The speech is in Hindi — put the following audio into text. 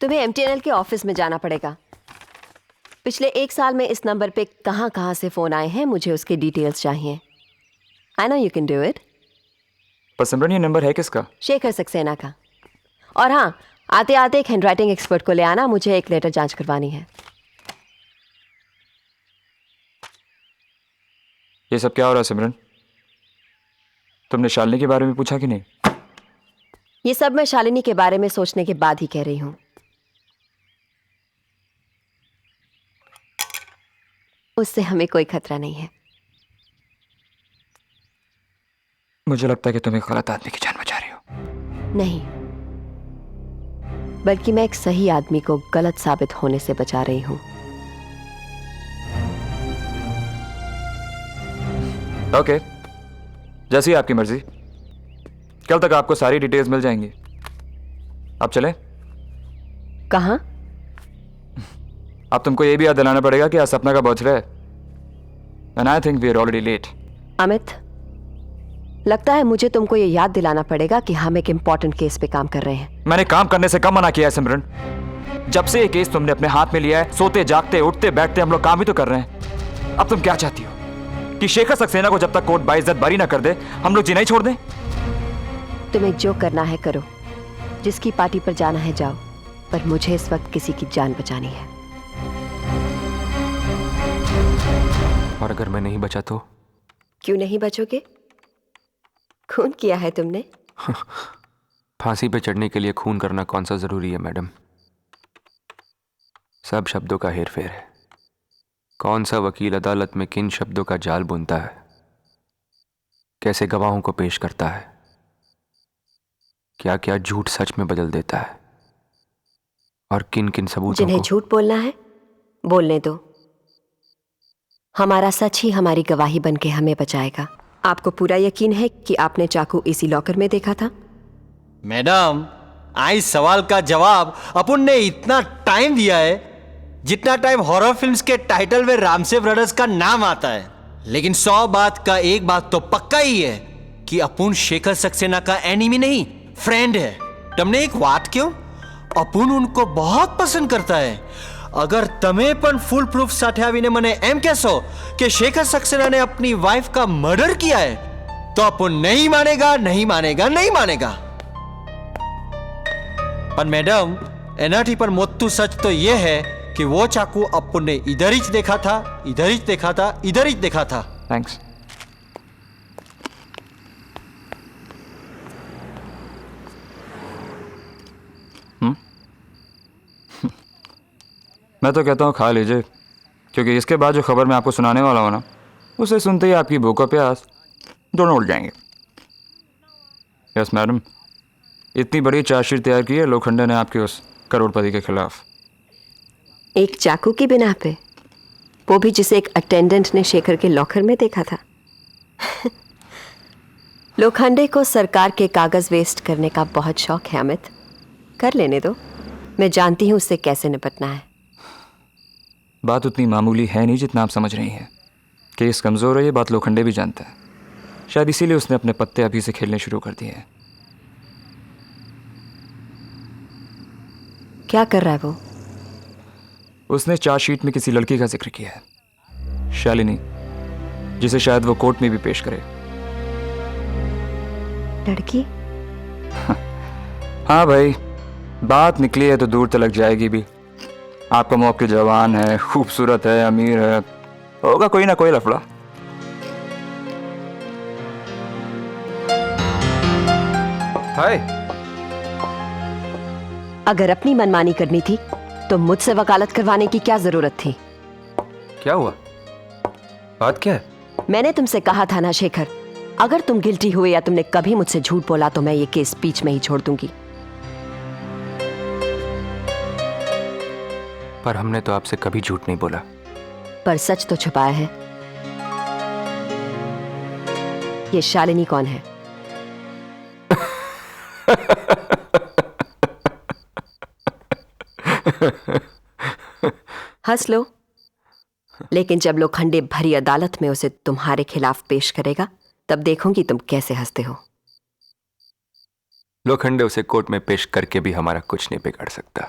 तुम्हें एमटीएनएल के ऑफिस में जाना पड़ेगा। पिछले 1 साल में इस नंबर पे कहाँ कहाँ से फोन आए हैं, मुझे उसके डिटेल्स चाहिए। I know you can do it. पर सिमरन, ये नंबर है किसका? शेखर सक्सेना का। और हाँ, आते आते एक हैंडराइटिंग एक्सपर्ट को ले आना, मुझे एक लेटर जांच करवानी है। ये सब क्या हो रहा है सिमरन? तुमने शालिनी के बारे में पूछा कि नहीं? ये सब मैं शालिनी के बारे में सोचने के बाद ही कह रही हूं। उससे हमें कोई खतरा नहीं है। मुझे लगता है कि तुम एक गलत आदमी की जान बचा रही हो। नहीं, बल्कि मैं एक सही आदमी को गलत साबित होने से बचा रही हूं। ओके, जैसी आपकी मर्जी। कल तक आपको सारी डिटेल्स मिल जाएंगी। आप चलें? कहां? अब तुमको ये भी याद दिलाना पड़ेगा कि आज सपना का बर्थडे है। And I think we are already late. Amit, लगता है मुझे तुमको ये याद दिलाना पड़ेगा कि हम एक इंपॉर्टेंट केस पे काम कर रहे हैं। मैंने काम करने से कम मना किया है सिमरन। जब से ये केस तुमने अपने हाथ में लिया है, सोते जागते उठते बैठते हम लोग काम ही तो कर रहे हैं। अब तुम क्या चाहती हो कि शेखर सक्सेना को जब तक कोर्ट बाइज्जत बरी ना कर दे, हम लोग जीना ही छोड़ दें? तुम्हें जो करना है करो, जिसकी पार्टी पर जाना है जाओ, पर मुझे इस वक्त किसी की जान बचानी है। और अगर मैं नहीं बचा तो? क्यों नहीं बचोगे? खून किया है तुमने। फांसी पे चढ़ने के लिए खून करना कौन सा जरूरी है मैडम? सब शब्दों का हेरफेर है। कौन सा वकील अदालत में किन शब्दों का जाल बुनता है, कैसे गवाहों को पेश करता है, क्या क्या झूठ सच में बदल देता है, और किन किन सबूतों जिन्हें को। झूठ बोलना है बोलने दो। हमारा सच ही हमारी गवाही बन के हमें बचाएगा। आपको पूरा यकीन है कि आपने चाकू इसी लॉकर में देखा था? मैडम, आज सवाल का जवाब अपन ने इतना टाइम दिया है जितना टाइम हॉरर फिल्म्स के टाइटल में रामसे ब्रदर्स का नाम आता है। लेकिन 100 बात का एक बात तो पक्का ही है कि अपन शेखर सक्सेना का एनिमी नहीं, फ्रेंड है। तुमने एक बात क्यों, अपन उनको बहुत पसंद करता है। अगर तमें पण फुल प्रूफ साथे आवीने मने एम कहो कि शेखर सक्सेना ने अपनी वाइफ का मर्डर किया है, तो अपन नहीं मानेगा, नहीं मानेगा, नहीं मानेगा। पर मैडम, एनाटी पर मोटू सच तो यह है कि वो चाकू अपन ने इधर ही देखा था, इधर ही देखा था, इधर ही देखा था। थैंक्स। मैं तो कहता हूँ खा लीजिए, क्योंकि इसके बाद जो खबर मैं आपको सुनाने वाला हूँ ना, उसे सुनते ही आपकी भूख और प्यास दोनों उड़ जाएंगे। यस मैडम, इतनी बड़ी चार्जशीट तैयार की है लोखंडे ने आपके उस करोड़पति के खिलाफ। एक चाकू की बिना पे? वो भी जिसे एक अटेंडेंट ने शेखर के लॉकर में देखा था। लोखंडे को सरकार के कागज वेस्ट करने का बहुत शौक है अमित। कर लेने दो, मैं जानती हूं उससे कैसे निपटना है। बात उतनी मामूली है नहीं जितना आप समझ रही हैं। केस कमज़ोर है, ये बात लोखंडे भी जानता है। शायद इसीलिए उसने अपने पत्ते अभी से खेलने शुरू कर दिए हैं। क्या कर रहा है वो? उसने चार्जशीट में किसी लड़की का जिक्र किया है, शालिनी, जिसे शायद वो कोर्ट में भी पेश करे। लड़की? हाँ भाई, बात निकली है तो दूर तलक जाएगी भी। आपका मौके जवान है, खूबसूरत है, अमीर है, होगा कोई ना कोई लफड़ा। हाय। अगर अपनी मनमानी करनी थी तो मुझसे वकालत करवाने की क्या जरूरत थी? क्या हुआ? बात क्या है? मैंने तुमसे कहा था ना शेखर, अगर तुम गिल्टी हुए या तुमने कभी मुझसे झूठ बोला तो मैं ये केस बीच में ही छोड़ दूंगी। पर हमने तो आपसे कभी झूठ नहीं बोला। पर सच तो छुपाया है। ये शालिनी कौन है? हंस लो, लेकिन जब लोखंडे भरी अदालत में उसे तुम्हारे खिलाफ पेश करेगा, तब देखूंगी तुम कैसे हंसते हो। लोखंडे उसे कोर्ट में पेश करके भी हमारा कुछ नहीं बिगाड़ सकता।